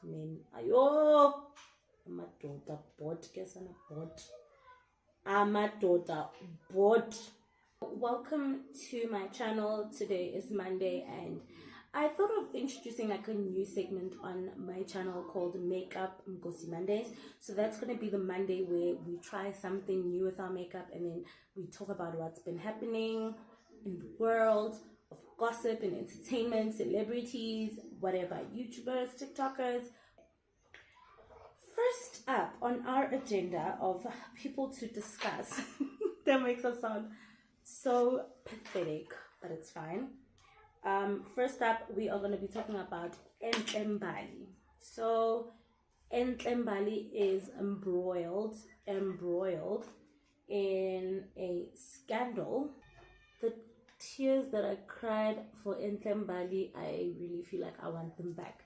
men. Ayo, amadoda bot, kesana bot. Amadoda bot. Welcome to my channel. Today is Monday and I thought of introducing like a new segment on my channel called Makeup Mgozi Mondays. So that's going to be the Monday where we try something new with our makeup and then we talk about what's been happening in the world of gossip and entertainment, celebrities, whatever, YouTubers, TikTokers. First up on our agenda of people to discuss, that makes us sound so pathetic, but it's fine. First up, we are going to be talking about Enhle Mbali. So Enhle Mbali is embroiled in a scandal. The tears that I cried for Enhle Mbali, I really feel like I want them back,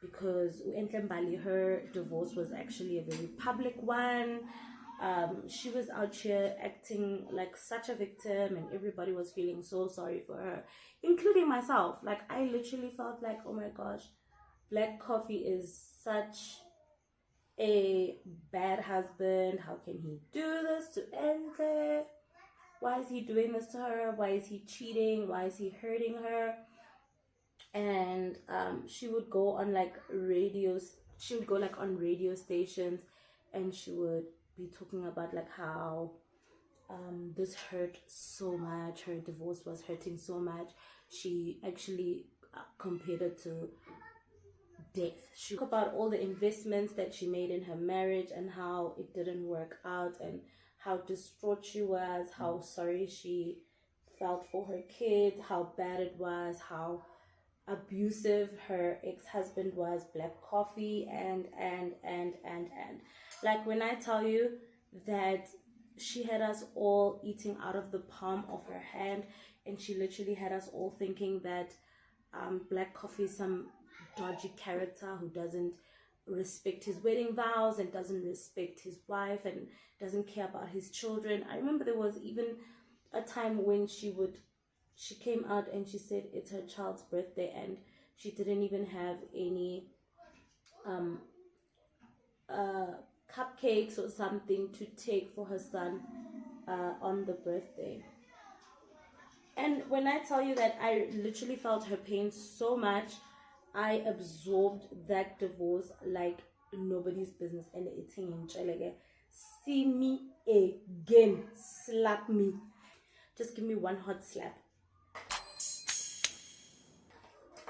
because Enhle Mbali, her divorce was actually a very public one. She was out here acting like such a victim and everybody was feeling so sorry for her, including myself. Like, I literally felt like, oh my gosh, Black Coffee is such a bad husband. How can he do this to Enhle? Why is he doing this to her? Why is he cheating? Why is he hurting her? And she would go on like radios. She would go like on radio stations and she would be talking about like how this hurt so much, her divorce was hurting so much. She actually compared it to death. She talked about all the investments that she made in her marriage and how it didn't work out and how distraught she was, how sorry she felt for her kids, how bad it was, how abusive her ex-husband was, Black Coffee, and like, when I tell you that she had us all eating out of the palm of her hand, and she literally had us all thinking that Black Coffee is some dodgy character who doesn't respect his wedding vows and doesn't respect his wife and doesn't care about his children. I remember there was even a time when she came out and she said it's her child's birthday and she didn't even have any cupcakes or something to take for her son on the birthday. And when I tell you that I literally felt her pain so much, I absorbed that divorce like nobody's business. And it's like, see me again, slap me, just give me one hot slap.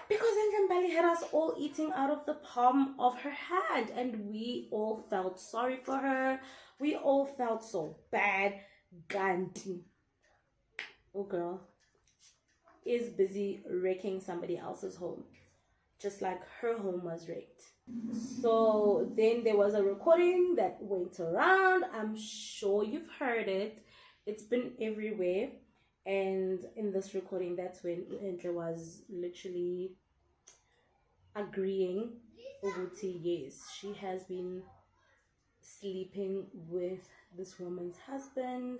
Because Enhle Mbali had us all eating out of the palm of her hand and we all felt sorry for her. We all felt so bad. Ganti, oh girl, is busy wrecking somebody else's home, just like her home was wrecked. So then there was a recording that went around. I'm sure you've heard it. It's been everywhere. And in this recording, that's when Enhle was literally agreeing, yes, she has been sleeping with this woman's husband,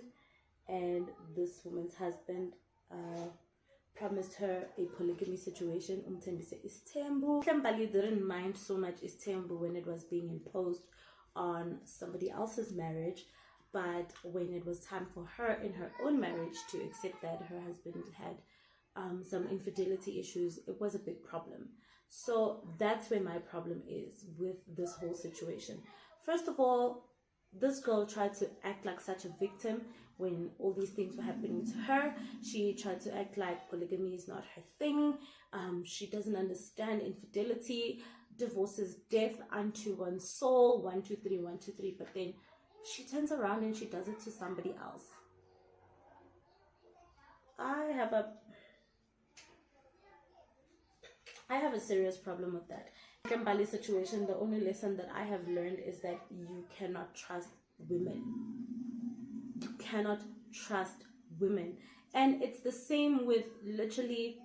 and this woman's husband promised her a polygamy situation. Enhle Mbali didn't mind so much Istembu when it was being imposed on somebody else's marriage, but when it was time for her in her own marriage to accept that her husband had some infidelity issues, it was a big problem. So that's where my problem is with this whole situation. First of all, this girl tried to act like such a victim when all these things were happening to her. She tried to act like polygamy is not her thing. She doesn't understand infidelity. Divorce is death unto one's soul. 1, 2, 3, 1, 2, 3. But then she turns around and she does it to somebody else. I have a serious problem with that. Enhle Mbali situation, the only lesson that I have learned is that you cannot trust women. You cannot trust women. And it's the same with literally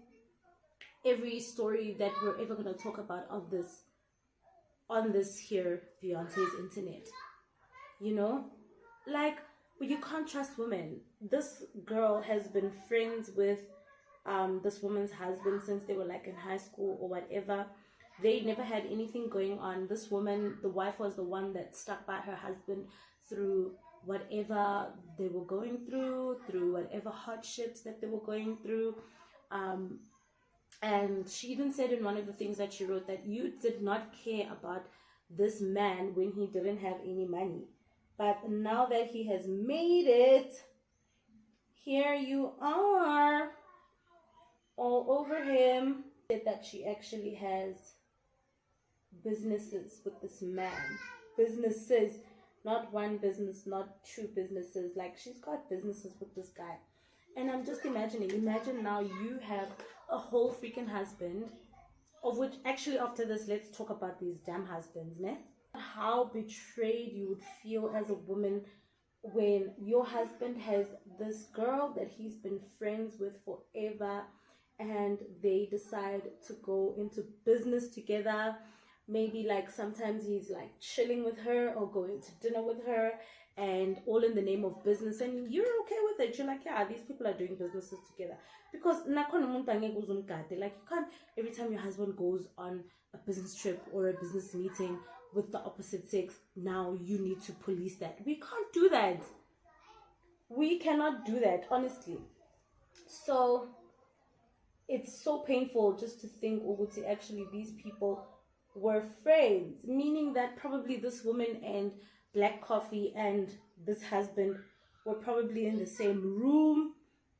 every story that we're ever going to talk about of this on this here Beyonce's internet. You know, like, you can't trust women. This girl has been friends with this woman's husband since they were like in high school or whatever. They never had anything going on. This woman, the wife, was the one that stuck by her husband through whatever they were going through whatever hardships that they were going through. And she even said in one of the things that she wrote that you did not care about this man when he didn't have any money. But now that he has made it, here you are all over him. That she actually has businesses with this man. Businesses. Not one business, not two businesses. Like, she's got businesses with this guy. And I'm just imagining. Imagine now you have a whole freaking husband. Of which, actually, after this, let's talk about these damn husbands, ne? How betrayed you would feel as a woman when your husband has this girl that he's been friends with forever, and they decide to go into business together. Maybe like sometimes he's like chilling with her or going to dinner with her, and all in the name of business, and you're okay with it. You're like, yeah, these people are doing businesses together. Because like, you can't, every time your husband goes on a business trip or a business meeting with the opposite sex, now you need to police that. We can't do that. We cannot do that, honestly. So it's so painful just to think, Uguti, actually these people were friends, meaning that probably this woman and Black Coffee and this husband were probably in the same room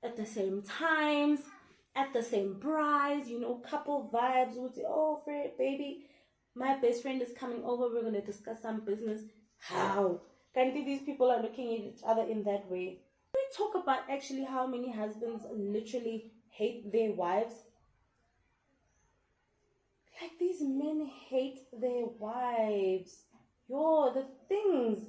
at the same times, at the same brides, you know, couple vibes. Would say, oh, baby, my best friend is coming over, we're going to discuss some business. How? Can't these people are looking at each other in that way? We talk about actually how many husbands literally hate their wives. Like, these men hate their wives. Yo, the things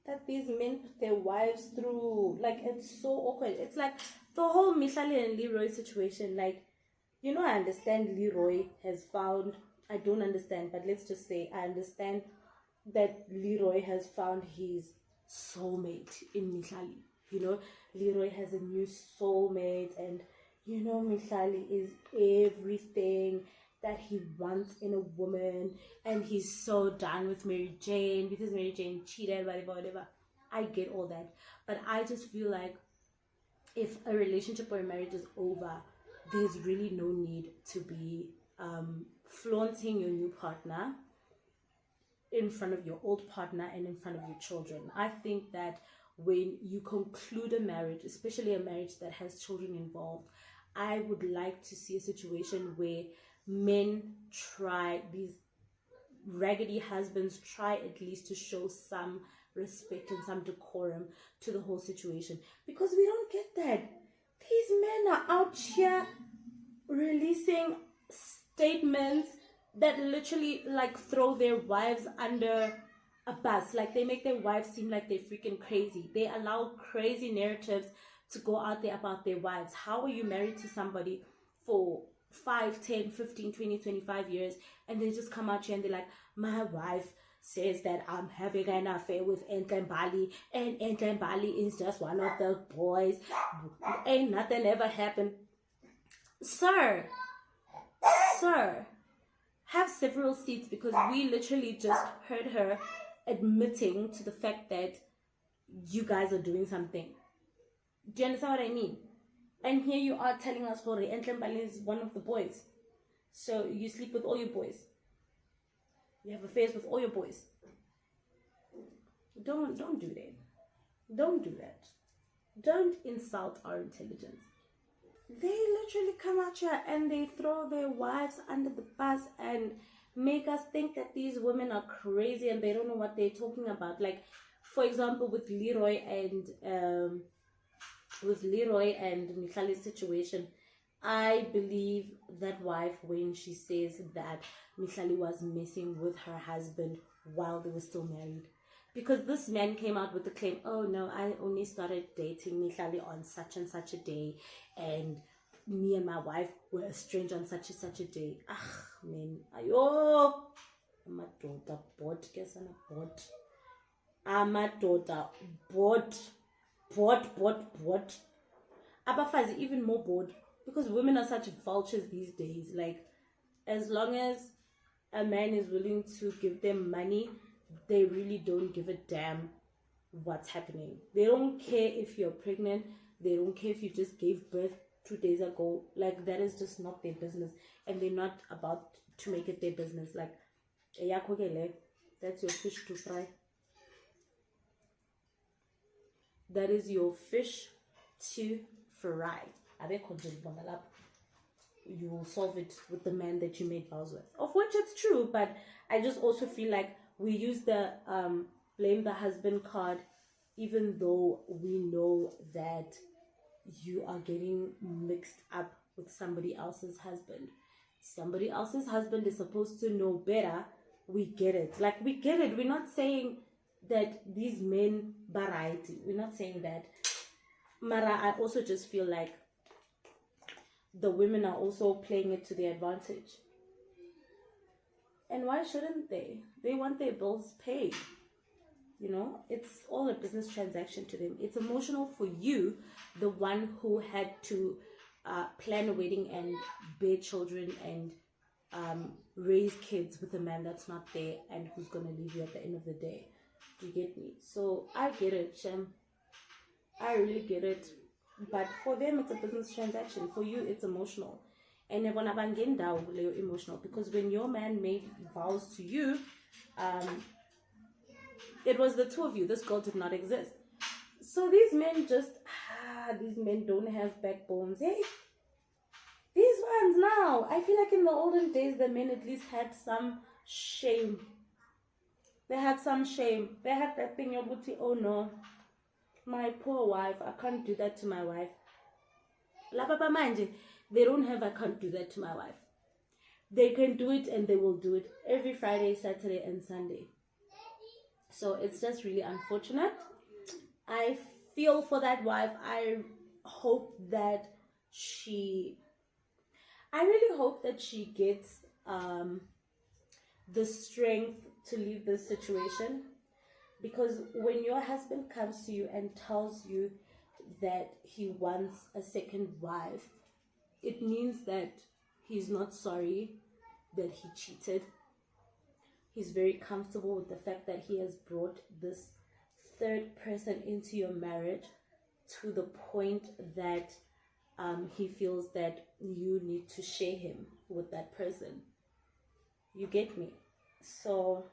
that these men put their wives through, like, it's so awkward. It's like the whole Mihlali and Leroy situation. Like, you know, I understand Leroy has found, I don't understand, but let's just say I understand that Leroy has found his soulmate in Mihlali. You know, Leroy has a new soulmate, and you know, Mihlali is everything that he wants in a woman, and he's so done with Mary Jane because Mary Jane cheated, whatever. I get all that, but I just feel like if a relationship or a marriage is over, there's really no need to be flaunting your new partner in front of your old partner and in front of your children. I think that when you conclude a marriage, especially a marriage that has children involved, I would like to see a situation where men try, these raggedy husbands try at least to show some respect and some decorum to the whole situation, because we don't get that. These men are out here releasing statements that literally like throw their wives under a bus. Like, they make their wives seem like they're freaking crazy. They allow crazy narratives to go out there about their wives. How are you married to somebody for 5, 10, 15, 20, 25 years, and they just come out here and they're like, my wife says that I'm having an affair with Enhle Mbali, and Enhle Mbali is just one of the boys, ain't nothing ever happened. Sir, have several seats, because we literally just heard her admitting to the fact that you guys are doing something. Do you understand what I mean? And here you are telling us, Hori, Enhle Mbali is one of the boys. So you sleep with all your boys. You have affairs with all your boys. Don't do that. Don't do that. Don't insult our intelligence. They literally come out here and they throw their wives under the bus and make us think that these women are crazy and they don't know what they're talking about. Like, for example, with Leroy and Mihlali's situation, I believe that wife when she says that Mihlali was messing with her husband while they were still married. Because this man came out with the claim, oh no, I only started dating Mihlali on such and such a day, and me and my wife were estranged on such and such a day. Ah, man, ayo, amadoda bot, kesana bot, amadoda bot. Abafazi even more bored, because women are such vultures these days. Like, as long as a man is willing to give them money, they really don't give a damn what's happening. They don't care if you're pregnant. They don't care if you just gave birth 2 days ago. Like, that is just not their business, and they're not about to make it their business. Like, that's your fish to fry. That is your fish to fry. You will solve it with the man that you made vows with, of which it's true. But I just also feel like we use the blame the husband card, even though we know that you are getting mixed up with somebody else's husband. Somebody else's husband is supposed to know better. We get it. Like, we get it. We're not saying that these men variety. We're not saying that. Mara, I also just feel like the women are also playing it to their advantage. And why shouldn't they? They want their bills paid. You know, it's all a business transaction to them. It's emotional for you, the one who had to plan a wedding and bear children and raise kids with a man that's not there and who's going to leave you at the end of the day. Do you get me? So I get it, Shem. I really get it. But for them, it's a business transaction. For you, it's emotional. And emotional, because when your man made vows to you, it was the two of you. This girl did not exist. So these men just, these men don't have backbones. Hey, these ones now, I feel like in the olden days, the men at least had some shame. They had some shame. They had that thing, your booty, oh no, my poor wife, I can't do that to my wife. La papa manje, they don't have, I can't do that to my wife. They can do it, and they will do it every Friday, Saturday, and Sunday. So it's just really unfortunate. I feel for that wife. I really hope that she gets the strength to leave this situation. Because when your husband comes to you and tells you that he wants a second wife, it means that he's not sorry that he cheated. He's very comfortable with the fact that he has brought this third person into your marriage to the point that he feels that you need to share him with that person. You get me? So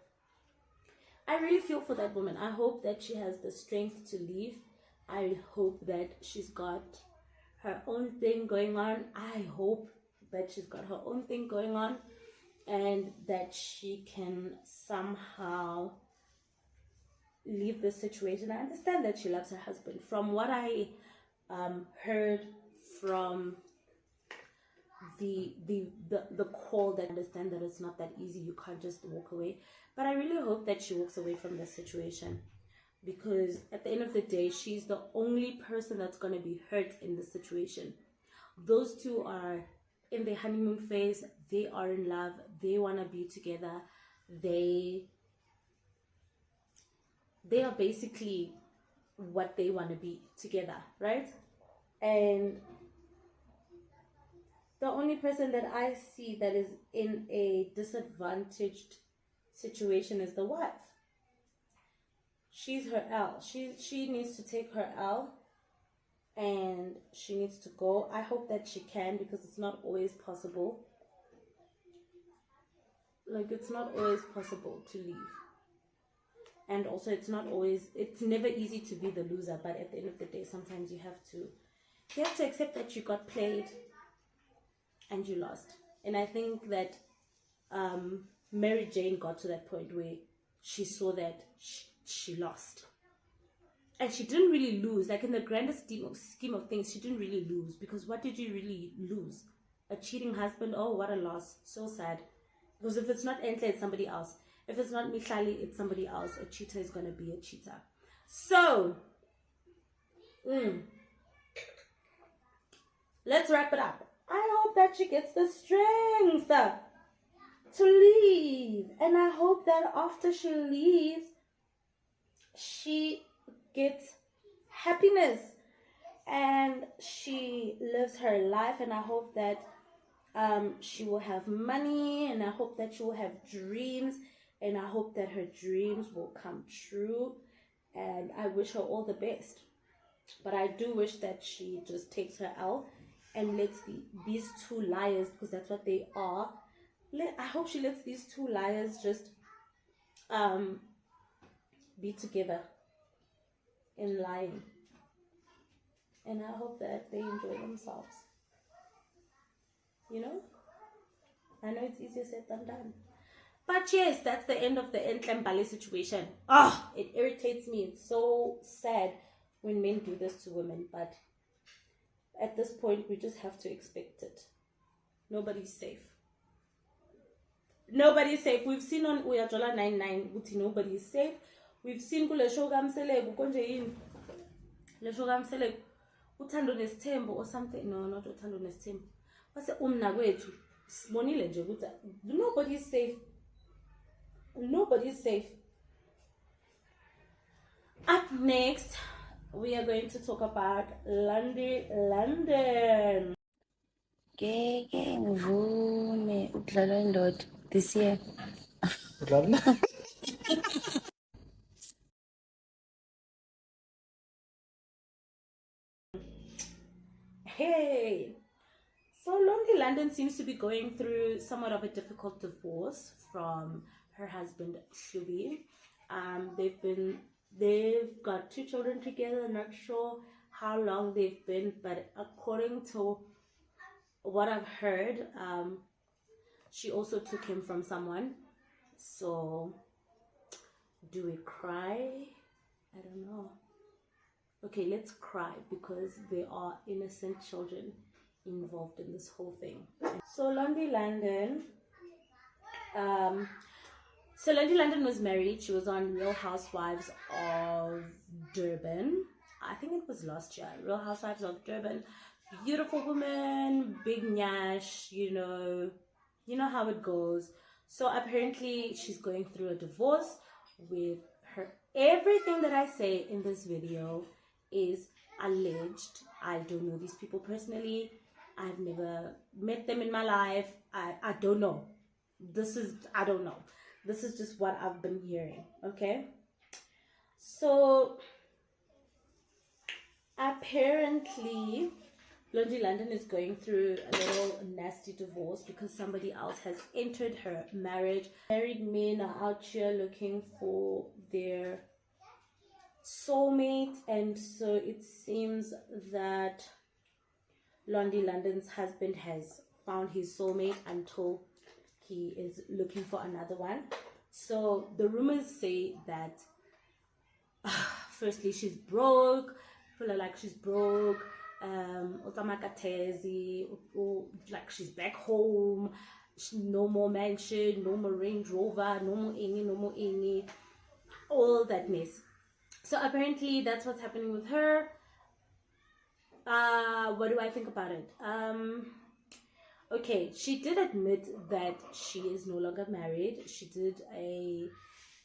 I really feel for that woman. I hope that she has the strength to leave. I hope that she's got her own thing going on. I hope that she's got her own thing going on, and that she can somehow leave this situation. I understand that she loves her husband. From what I heard from the call, that I understand that it's not that easy. You can't just walk away. But I really hope that she walks away from this situation, because at the end of the day, she's the only person that's going to be hurt in this situation. Those two are in their honeymoon phase. They are in love. They want to be together. They are basically what they want to be together, right? And the only person that I see that is in a disadvantaged situation is the wife. She's her L. She needs to take her L, and she needs to go. I hope that she can, because it's not always possible. Like, it's not always possible to leave. And also, it's never easy to be the loser, but at the end of the day, sometimes you have to accept that you got played and you lost. And I think that Mary Jane got to that point where she saw that she lost. And she didn't really lose. Like, in the grandest scheme of things, she didn't really lose. Because what did you really lose? A cheating husband? Oh, what a loss. So sad. Because if it's not Enhle, it's somebody else. If it's not Mihlali, it's somebody else. A cheater is going to be a cheater. So, let's wrap it up. I hope that she gets the strength to leave. And I hope that after she leaves, she gets happiness and she lives her life. And I hope that She will have money, and I hope that she will have dreams, and I hope that her dreams will come true, and I wish her all the best. But I do wish that she just takes her L and lets these two liars, because that's what they are. I hope she lets these two liars just be together in lying. And I hope that they enjoy themselves. You know? I know it's easier said than done. But yes, that's the end of the Enhle Mbali situation. It irritates me. It's so sad when men do this to women. But at this point, we just have to expect it. Nobody's safe. Nobody's safe. We've seen on Uyajola 99, nobody is safe. We've seen kule show kamsele konje yini. Le show kamsele uthando nesithembo or something. No, not uthando nesithembo. Base umna kwethu sibonile nje ukuthi nobody's safe. Nobody's safe. Up next, we are going to talk about Londi London. Ngeke ngivume ukudlala indoda this year. Hey, so Londi London seems to be going through somewhat of a difficult divorce from her husband Thoby. They've got 2 children together. Not sure how long they've been, but according to what I've heard, she also took him from someone. So do we cry? I don't know. Okay, let's cry because there are innocent children involved in this whole thing. So Londi London, Londi London was married. She was on Real Housewives of Durban. I think it was last year. Real Housewives of Durban. Beautiful woman, big nyash, you know how it goes. So apparently she's going through a divorce with her. Everything that I say in this video is alleged. I don't know these people personally. I've never met them in my life. I don't know. I don't know. This is just what I've been hearing, okay? So apparently Londi London is going through a little nasty divorce because somebody else has entered her marriage. Married men are out here looking for their soulmate, and so it seems that Londi London's husband has found his soulmate until he is looking for another one. So the rumors say that firstly she's broke. People are like she's broke. Like she's back home, no more mansion, no more Range Rover, no more any, all that mess. So apparently that's what's happening with her. What do I think about it? Okay, she did admit that she is no longer married. She did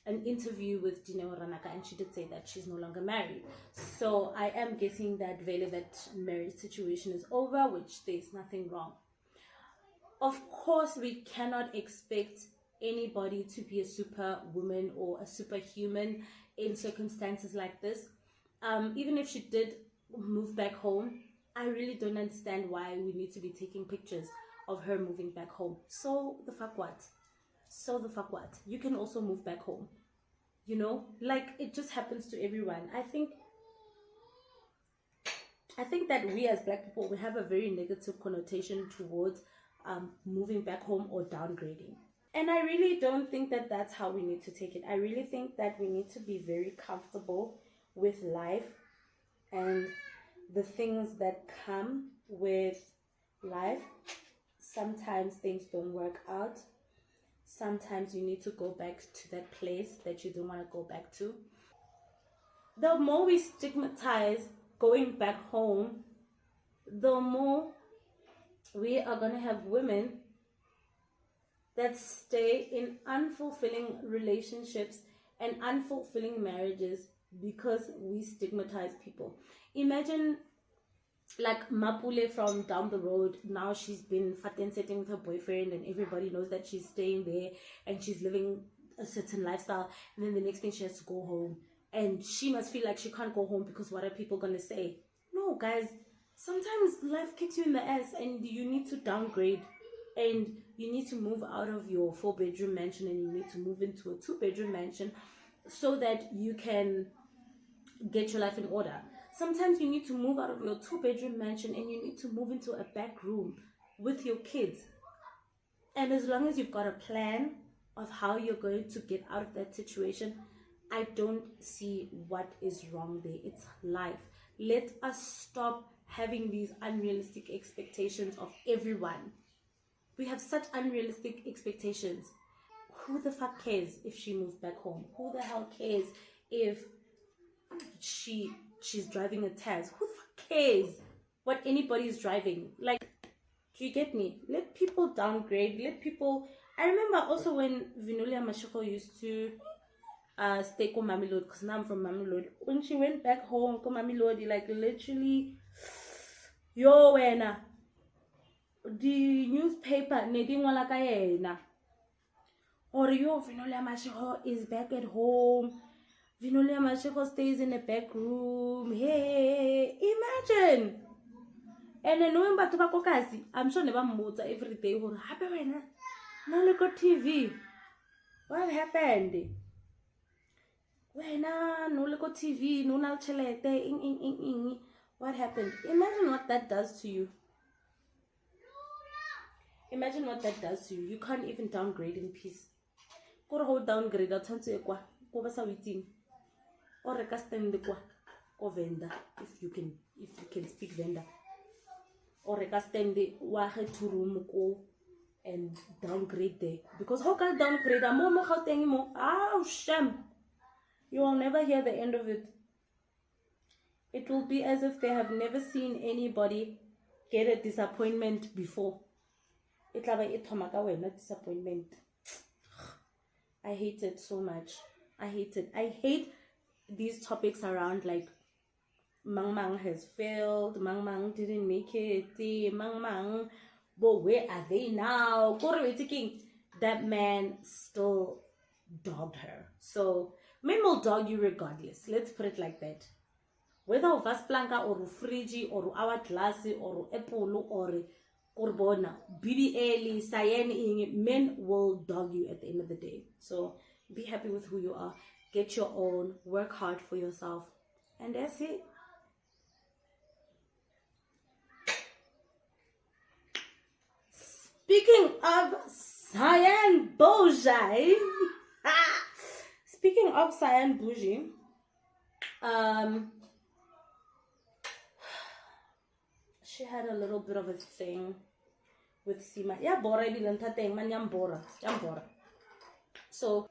an interview with Dineo Ranaka, and she did say that she's no longer married. So I am guessing that that marriage situation is over, which there's nothing wrong. Of course, we cannot expect anybody to be a superwoman or a superhuman in circumstances like this. Even if she did move back home, I really don't understand why we need to be taking pictures of her moving back home. So the fuck what? You can also move back home, like it just happens to everyone. I think that we as Black people, we have a very negative connotation towards moving back home or downgrading, and I really don't think that that's how we need to take it. I really think that we need to be very comfortable with life and the things that come with life. Sometimes things don't work out. Sometimes you need to go back to that place that you don't want to go back to. The more we stigmatize going back home, the more we are going to have women that stay in unfulfilling relationships and unfulfilling marriages because we stigmatize people. Imagine like Mapule from down the road, now she's been fatten setting with her boyfriend, and everybody knows that she's staying there and she's living a certain lifestyle, and then the next thing she has to go home, and she must feel like she can't go home because what are people gonna say? No, guys, sometimes life kicks you in the ass and you need to downgrade, and you need to move out of your 4-bedroom mansion and you need to move into a 2-bedroom mansion so that you can get your life in order. Sometimes you need to move out of your 2-bedroom mansion and you need to move into a back room with your kids. And as long as you've got a plan of how you're going to get out of that situation, I don't see what is wrong there. It's life. Let us stop having these unrealistic expectations of everyone. We have such unrealistic expectations. Who the fuck cares if she moves back home? Who the hell cares if she's driving a Taz? Who the fuck cares what anybody is driving? Like, do you get me? Let people downgrade. Let people. I remember also when Vinulia Mashiko used to stay ko Mamelodi, because now I'm from Mamelodi. When she went back home ko Mamelodi, like literally, yo wena, the newspaper ne di ngola ka yena, or yo Vinulia Mashiko is back at home. Vinulia Mashiko stays in a back room. Hey, imagine. And then knowing about tobacco kasi, I'm sure never mota every day. What happened? No look at TV. What happened? When no look at TV, no na chelete, what happened? Imagine what that does to you. Imagine what that does to you. You can't even downgrade in peace. Go to hold downgrade. I'll turn to ekwa. Go basa waiting. Or reka stand kwa. Go vendor if you can speak vendor. Or reka stand wa to room ko and downgrade there, because how can downgrade a more anymore? Oh shame. You will never hear the end of it. It will be as if they have never seen anybody get a disappointment before. It like disappointment. I hate it so much. I hate it. I hate these topics around like Mang Mang has failed, Mang Mang didn't make it, Mang Mang, but where are they now? That man still dogged her. So men will dog you regardless. Let's put it like that. Whether vas planka or frigi or hourglass or apple or corbona, BBL, Cyan, men will dog you at the end of the day. So be happy with who you are. Get your own. Work hard for yourself. And that's it. Speaking of Cyan Boujie, speaking of Cyan Boujie, she had a little bit of a thing with Seemah. So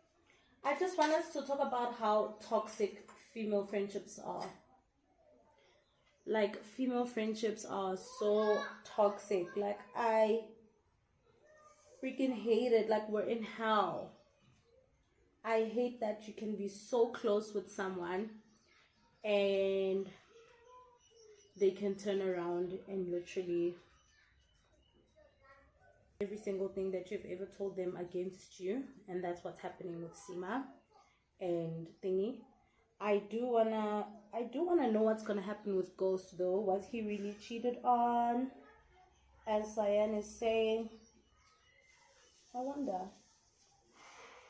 I just want us to talk about how toxic female friendships are. Like, female friendships are so toxic. Like, I freaking hate it. Like, we're in hell. I hate that you can be so close with someone and they can turn around and literally every single thing that you've ever told them against you. And that's what's happening with Seemah and Thingy. I do wanna know what's gonna happen with Ghost though. Was he really cheated on, as Cyan is saying? I wonder.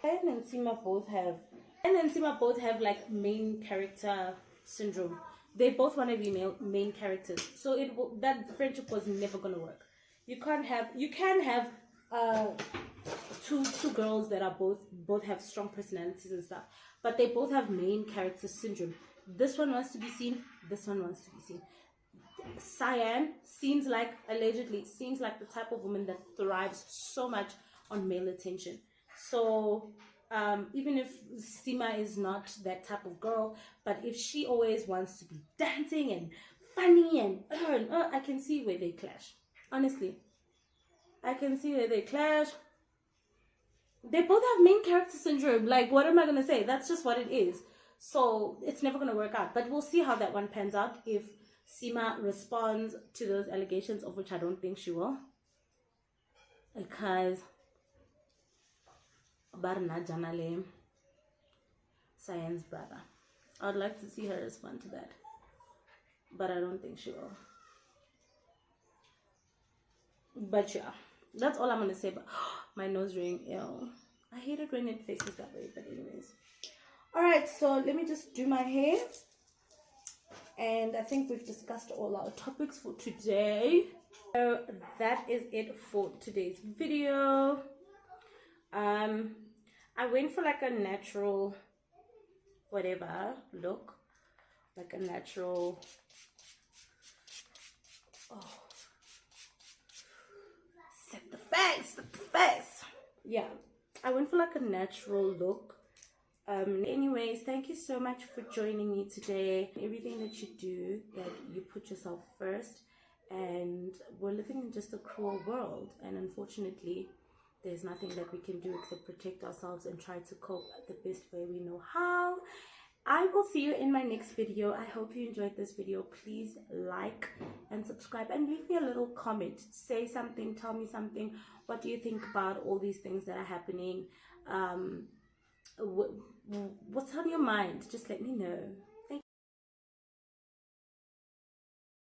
Cyan and Seemah both have like main character syndrome. They both want to be main characters. So that friendship was never gonna work. You can have two girls that are both have strong personalities and stuff, but they both have main character syndrome. This one wants to be seen, this one wants to be seen. Cyan allegedly seems like the type of woman that thrives so much on male attention. So even if Seemah is not that type of girl, but if she always wants to be dancing and funny and I can see where they clash. Honestly, I can see where they clash. They both have main character syndrome. Like, what am I gonna say? That's just what it is. So it's never gonna work out. But we'll see how that one pans out. If Seemah responds to those allegations, of which I don't think she will, because Barna Janale, Cyan's brother. I'd like to see her respond to that, but I don't think she will. But yeah, that's all I'm gonna say. But my nose ring, ew. I hate it when it faces that way, but anyways. Alright, so let me just do my hair. And I think we've discussed all our topics for today. So that is it for today's video. I went for like a natural whatever look. Like a natural set the face. Yeah, I went for like a natural look. Anyways, thank you so much for joining me today. Everything that you do, that you put yourself first. And we're living in just a cruel world, and unfortunately there's nothing that we can do except protect ourselves and try to cope the best way we know how. I will see you in my next video. I hope you enjoyed this video. Please like and subscribe and leave me a little comment. Say something, tell me something. What do you think about all these things that are happening? What's on your mind? Just let me know.